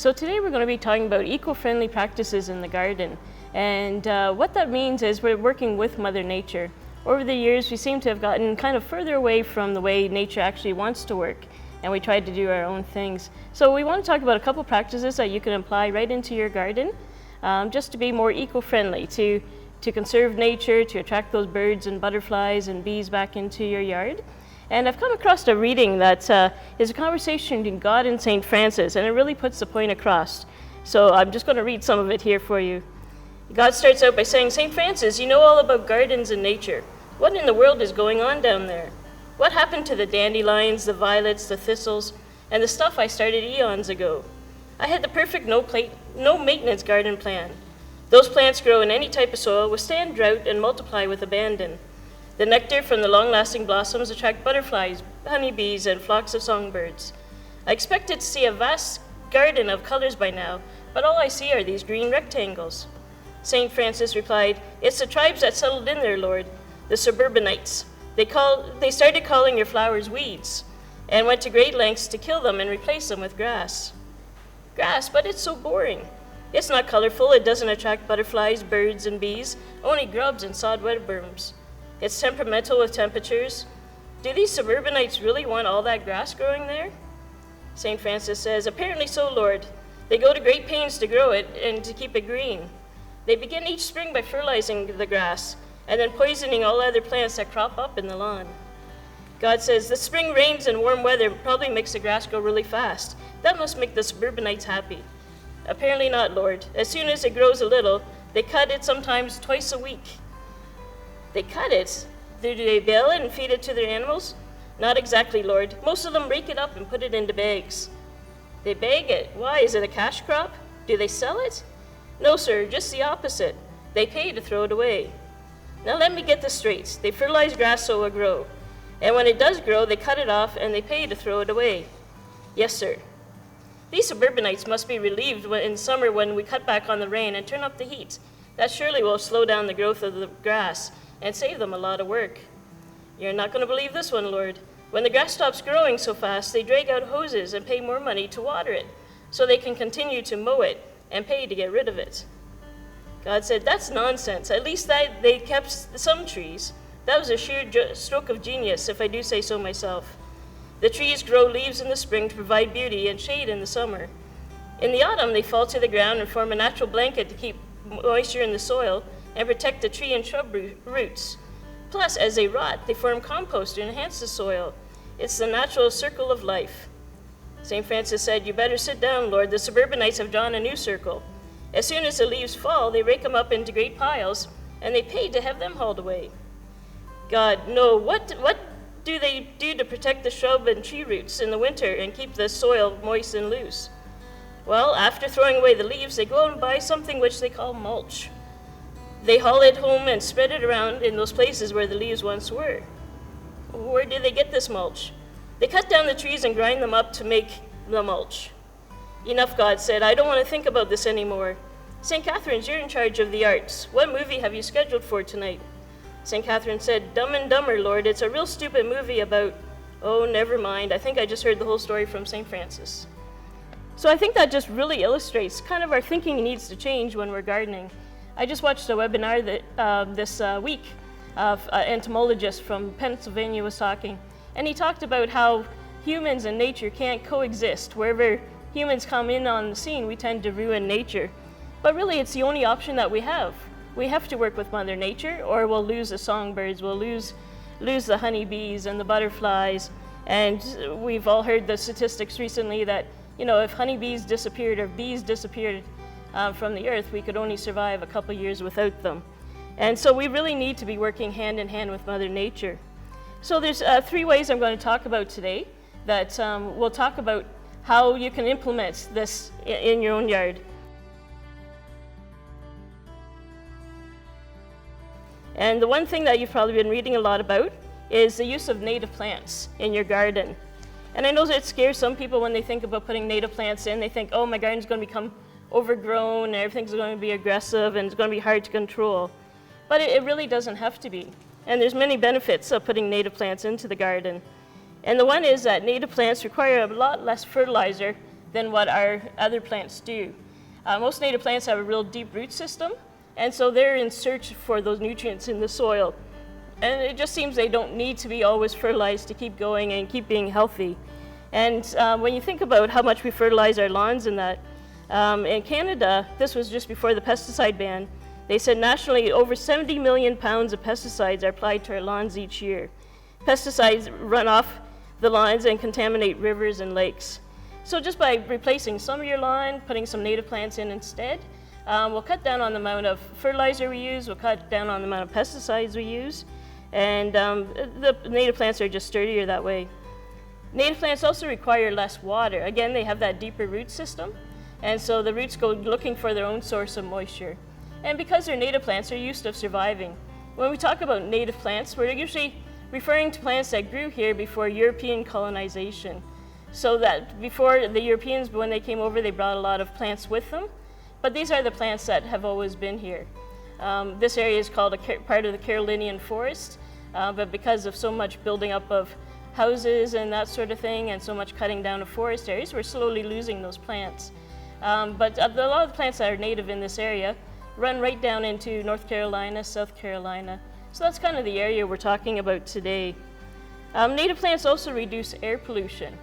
So today we're going to be talking about eco-friendly practices in the garden. And what that means is we're working with Mother Nature. Over the years, we seem to have gotten kind of further away from the way nature actually wants to work, and we tried to do our own things. So we want to talk about a couple practices that you can apply right into your garden, just to be more eco-friendly, to conserve nature, to attract those birds and butterflies and bees back into your yard. And I've come across a reading that is a conversation between God and St. Francis, and it really puts the point across. So I'm just going to read some of it here for you. God starts out by saying, "St. Francis, you know all about gardens and nature. What in the world is going on down there? What happened to the dandelions, the violets, the thistles, and the stuff I started eons ago? I had the perfect no maintenance garden plan. Those plants grow in any type of soil, withstand drought, and multiply with abandon. The nectar from the long-lasting blossoms attract butterflies, honeybees, and flocks of songbirds. I expected to see a vast garden of colors by now, but all I see are these green rectangles." St. Francis replied, "It's the tribes that settled in there, Lord, the suburbanites. They started calling your flowers weeds, and went to great lengths to kill them and replace them with grass." "Grass, but it's so boring. It's not colorful, it doesn't attract butterflies, birds, and bees, only grubs and sod webworms. It's temperamental with temperatures. Do these suburbanites really want all that grass growing there?" St. Francis says, "Apparently so, Lord. They go to great pains to grow it and to keep it green. They begin each spring by fertilizing the grass and then poisoning all other plants that crop up in the lawn." God says, "The spring rains and warm weather probably makes the grass grow really fast. That must make the suburbanites happy." "Apparently not, Lord. As soon as it grows a little, they cut it sometimes twice a week." "They cut it? Do they bale it and feed it to their animals?" "Not exactly, Lord. Most of them rake it up and put it into bags." "They bag it? Why, is it a cash crop? Do they sell it?" "No, sir, just the opposite. They pay to throw it away." "Now let me get this straight. They fertilize grass so it will grow. And when it does grow, they cut it off and they pay to throw it away." "Yes, sir." "These suburbanites must be relieved in summer when we cut back on the rain and turn up the heat. That surely will slow down the growth of the grass and save them a lot of work." "You're not going to believe this one, Lord. When the grass stops growing so fast, they drag out hoses and pay more money to water it, so they can continue to mow it and pay to get rid of it." God said, "That's nonsense. At least they kept some trees. That was a sheer stroke of genius, if I do say so myself. The trees grow leaves in the spring to provide beauty and shade in the summer. In the autumn, they fall to the ground and form a natural blanket to keep moisture in the soil and protect the tree and shrub roots. Plus, as they rot, they form compost to enhance the soil. It's the natural circle of life." St. Francis said, "You better sit down, Lord. The suburbanites have drawn a new circle. As soon as the leaves fall, they rake them up into great piles, and they pay to have them hauled away." God, "No, what do they do to protect the shrub and tree roots in the winter and keep the soil moist and loose?" "Well, after throwing away the leaves, they go out and buy something which they call mulch. They haul it home and spread it around in those places where the leaves once were." "Where do they get this mulch?" "They cut down the trees and grind them up to make the mulch." "Enough," God said. "I don't want to think about this anymore. St. Catherine's, you're in charge of the arts. What movie have you scheduled for tonight?" St. Catherine said, "Dumb and Dumber, Lord. It's a real stupid movie about—" "Oh, never mind. I think I just heard the whole story from St. Francis." So I think that just really illustrates kind of our thinking needs to change when we're gardening. I just watched a webinar this week. An entomologist from Pennsylvania was talking, and he talked about how humans and nature can't coexist. Wherever humans come in on the scene, we tend to ruin nature. But really, it's the only option that we have. We have to work with Mother Nature, or we'll lose the songbirds, we'll lose the honeybees and the butterflies. And we've all heard the statistics recently that, if honeybees disappeared or bees disappeared from the earth, we could only survive a couple years without them. And so we really need to be working hand in hand with Mother Nature. So there's 3 ways I'm going to talk about today that we'll talk about how you can implement this in your own yard. And the one thing that you've probably been reading a lot about is the use of native plants in your garden. And I know that it scares some people when they think about putting native plants in. They think, oh, my garden's going to become overgrown, and everything's going to be aggressive, and it's going to be hard to control. But it really doesn't have to be. And there's many benefits of putting native plants into the garden. And the one is that native plants require a lot less fertilizer than what our other plants do. Most native plants have a real deep root system, and so they're in search for those nutrients in the soil. And it just seems they don't need to be always fertilized to keep going and keep being healthy. And when you think about how much we fertilize our lawns and that, in Canada, this was just before the pesticide ban, they said nationally over 70 million pounds of pesticides are applied to our lawns each year. Pesticides run off the lawns and contaminate rivers and lakes. So just by replacing some of your lawn, putting some native plants in instead, we'll cut down on the amount of fertilizer we use, we'll cut down on the amount of pesticides we use, and the native plants are just sturdier that way. Native plants also require less water. Again, they have that deeper root system, and so the roots go looking for their own source of moisture. And because they're native plants, they're used to surviving. When we talk about native plants, we're usually referring to plants that grew here before European colonization. So that before the Europeans, when they came over, they brought a lot of plants with them. But these are the plants that have always been here. This area is called part of the Carolinian forest, but because of so much building up of houses and that sort of thing, and so much cutting down of forest areas, we're slowly losing those plants. But a lot of the plants that are native in this area run right down into North Carolina, South Carolina. So that's kind of the area we're talking about today. Native plants also reduce air pollution.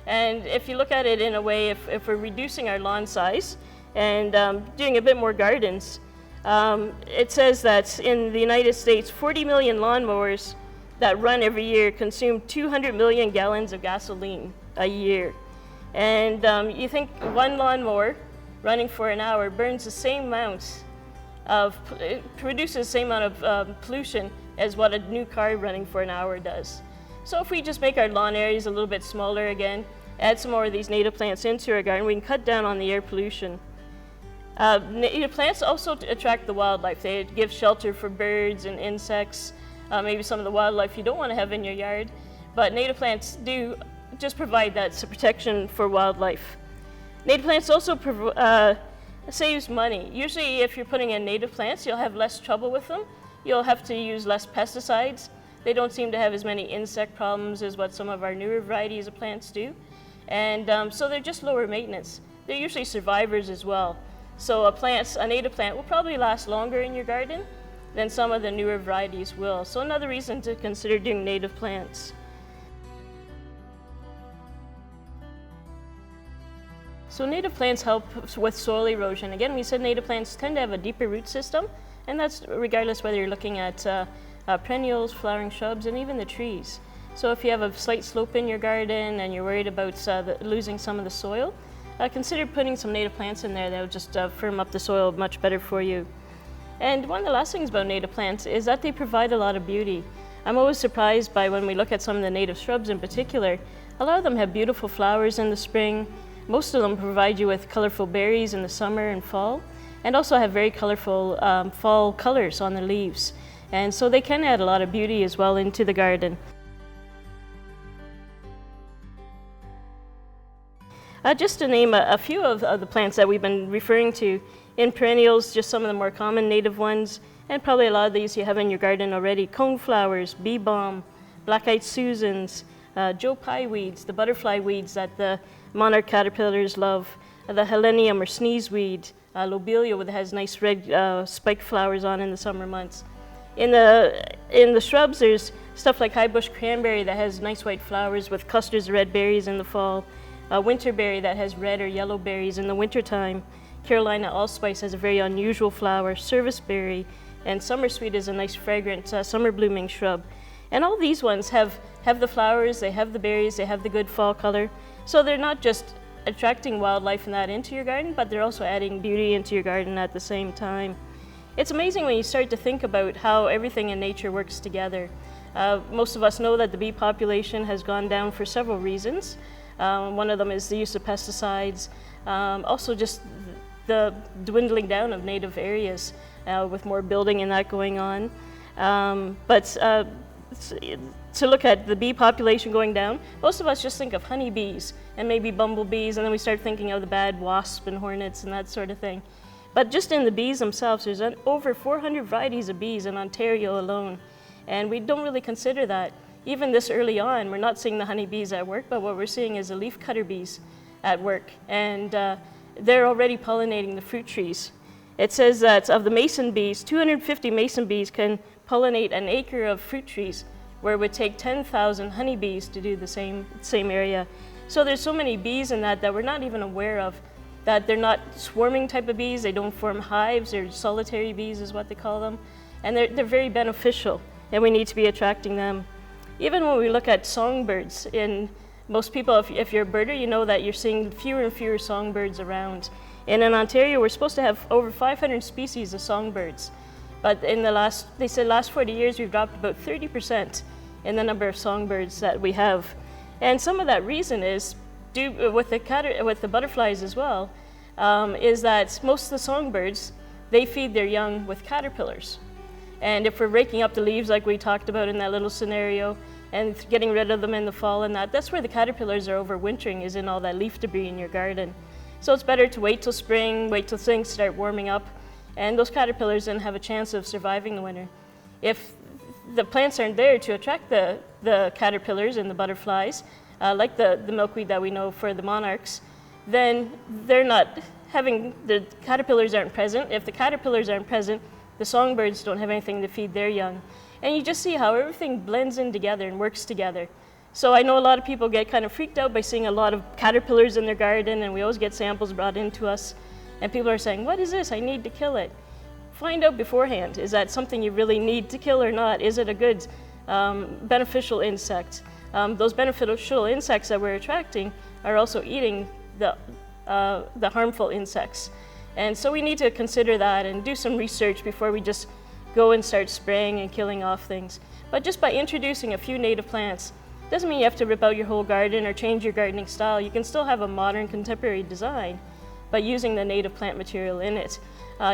And if you look at it in a way, if we're reducing our lawn size and doing a bit more gardens, it says that in the United States, 40 million lawnmowers that run every year consume 200 million gallons of gasoline a year. And you think one lawnmower running for an hour burns the same amount it produces the same amount of pollution as what a new car running for an hour does. So if we just make our lawn areas a little bit smaller again, add some more of these native plants into our garden, we can cut down on the air pollution. Native plants also attract the wildlife. They give shelter for birds and insects, maybe some of the wildlife you don't want to have in your yard, but native plants do just provide that protection for wildlife. Native plants also saves money. Usually if you're putting in native plants, you'll have less trouble with them. You'll have to use less pesticides. They don't seem to have as many insect problems as what some of our newer varieties of plants do. And so they're just lower maintenance. They're usually survivors as well. So a native plant will probably last longer in your garden than some of the newer varieties will. So another reason to consider doing native plants. So native plants help with soil erosion. Again, we said native plants tend to have a deeper root system, and that's regardless whether you're looking at perennials, flowering shrubs, and even the trees. So if you have a slight slope in your garden and you're worried about losing some of the soil, consider putting some native plants in there. That'll just firm up the soil much better for you. And one of the last things about native plants is that they provide a lot of beauty. I'm always surprised by when we look at some of the native shrubs in particular. A lot of them have beautiful flowers in the spring. Most of them provide you with colorful berries in the summer and fall, and also have very colorful fall colors on the leaves. And so they can add a lot of beauty as well into the garden. Just to name a few of the plants that we've been referring to in perennials, just some of the more common native ones, and probably a lot of these you have in your garden already: coneflowers, bee balm, black-eyed Susans, Joe Pye weeds, the butterfly weeds that the monarch caterpillars love, the helenium or sneezeweed, lobelia that has nice red spiked flowers on in the summer months. In the shrubs, there's stuff like high bush cranberry that has nice white flowers with clusters of red berries in the fall, winterberry that has red or yellow berries in the wintertime. Carolina allspice has a very unusual flower, serviceberry, and summersweet is a nice fragrant summer blooming shrub. And all these ones have the flowers, they have the berries, they have the good fall color. So they're not just attracting wildlife and that into your garden, but they're also adding beauty into your garden at the same time. It's amazing when you start to think about how everything in nature works together. Most of us know that the bee population has gone down for several reasons. One of them is the use of pesticides, also just the dwindling down of native areas with more building and that going on. To look at the bee population going down, most of us just think of honeybees and maybe bumblebees, and then we start thinking of the bad wasps and hornets and that sort of thing. But just in the bees themselves, there's over 400 varieties of bees in Ontario alone, and we don't really consider that. Even this early on, we're not seeing the honeybees at work, but what we're seeing is the leafcutter bees at work, and they're already pollinating the fruit trees. It says that of the mason bees, 250 mason bees can pollinate an acre of fruit trees, where it would take 10,000 honeybees to do the same area. So there's so many bees in that we're not even aware of, that they're not swarming type of bees, they don't form hives, they're solitary bees is what they call them, and they're very beneficial, and we need to be attracting them. Even when we look at songbirds, most people, if you're a birder, you know that you're seeing fewer and fewer songbirds around. And in Ontario, we're supposed to have over 500 species of songbirds. But in the last 40 years, we've dropped about 30% in the number of songbirds that we have. And some of that reason is due with the butterflies as well, is that most of the songbirds, they feed their young with caterpillars. And if we're raking up the leaves like we talked about in that little scenario, and getting rid of them in the fall and that's where the caterpillars are overwintering, is in all that leaf debris in your garden. So it's better to wait till spring, wait till things start warming up, and those caterpillars then have a chance of surviving the winter. If the plants aren't there to attract the caterpillars and the butterflies, like the milkweed that we know for the monarchs, then the caterpillars aren't present. If the caterpillars aren't present, the songbirds don't have anything to feed their young. And you just see how everything blends in together and works together. So I know a lot of people get kind of freaked out by seeing a lot of caterpillars in their garden, and we always get samples brought into us, and people are saying, what is this? I need to kill it. Find out beforehand, is that something you really need to kill or not? Is it a good beneficial insect? Those beneficial insects that we're attracting are also eating the harmful insects. And so we need to consider that and do some research before we just go and start spraying and killing off things. But just by introducing a few native plants, doesn't mean you have to rip out your whole garden or change your gardening style. You can still have a modern contemporary design by using the native plant material in it.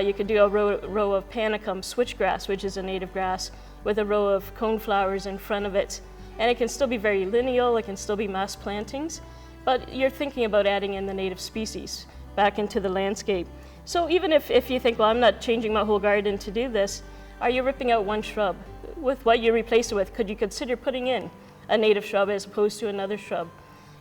You could do a row of panicum switchgrass, which is a native grass, with a row of coneflowers in front of it. And it can still be very lineal, it can still be mass plantings, but you're thinking about adding in the native species back into the landscape. So even if you think, well, I'm not changing my whole garden to do this, are you ripping out one shrub? With what you replace it with, could you consider putting in a native shrub as opposed to another shrub?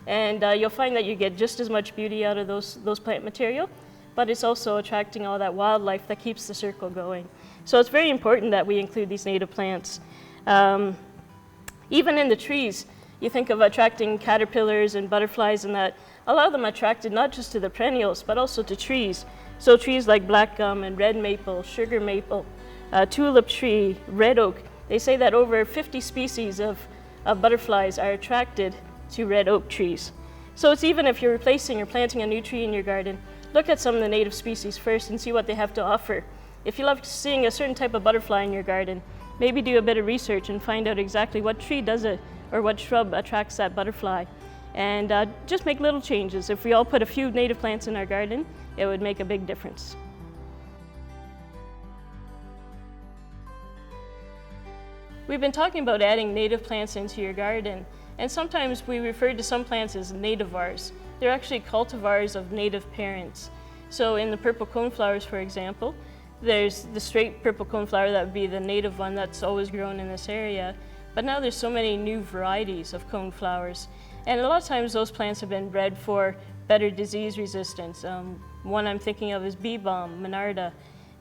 And you'll find that you get just as much beauty out of those plant material, but it's also attracting all that wildlife that keeps the circle going. So it's very important that we include these native plants. Even in the trees, you think of attracting caterpillars and butterflies, and that a lot of them are attracted not just to the perennials, but also to trees. So trees like black gum and red maple, sugar maple, tulip tree, red oak, they say that over 50 species of butterflies are attracted to red oak trees. So it's even if you're replacing or planting a new tree in your garden, look at some of the native species first and see what they have to offer. If you love seeing a certain type of butterfly in your garden, maybe do a bit of research and find out exactly what tree does it or what shrub attracts that butterfly. And just make little changes. If we all put a few native plants in our garden, it would make a big difference. We've been talking about adding native plants into your garden, and sometimes we refer to some plants as nativars. They're actually cultivars of native parents. So in the purple coneflowers, for example, there's the straight purple coneflower that would be the native one that's always grown in this area, but now there's so many new varieties of coneflowers, and a lot of times those plants have been bred for better disease resistance. One I'm thinking of is bee balm, Monarda,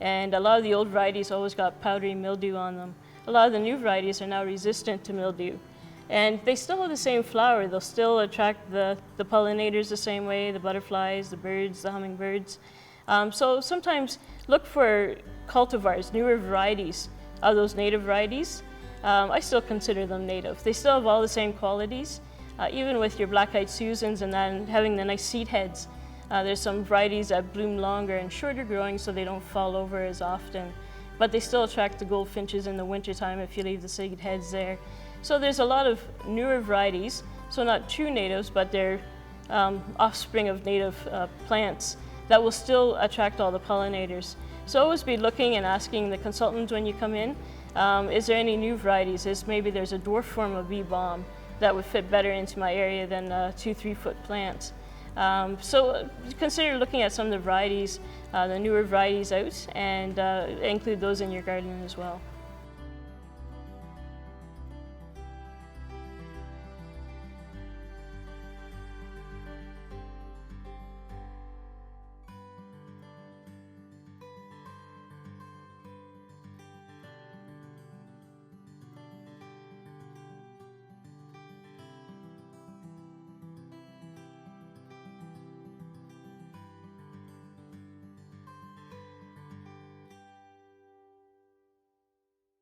and a lot of the old varieties always got powdery mildew on them. A lot of the new varieties are now resistant to mildew. And they still have the same flower. They'll still attract the pollinators the same way, the butterflies, the birds, the hummingbirds. So sometimes look for cultivars, newer varieties of those native varieties. I still consider them native. They still have all the same qualities, even with your black-eyed Susans and then having the nice seed heads. There's some varieties that bloom longer and shorter growing so they don't fall over as often. But they still attract the goldfinches in the wintertime if you leave the seed heads there. So there's a lot of newer varieties, so not true natives, but they're offspring of native plants that will still attract all the pollinators. So always be looking and asking the consultant when you come in, is there any new varieties? Maybe there's a dwarf form of bee balm that would fit better into my area than a 2-3 foot plant. So consider looking at some of the varieties, the newer varieties out, and include those in your garden as well.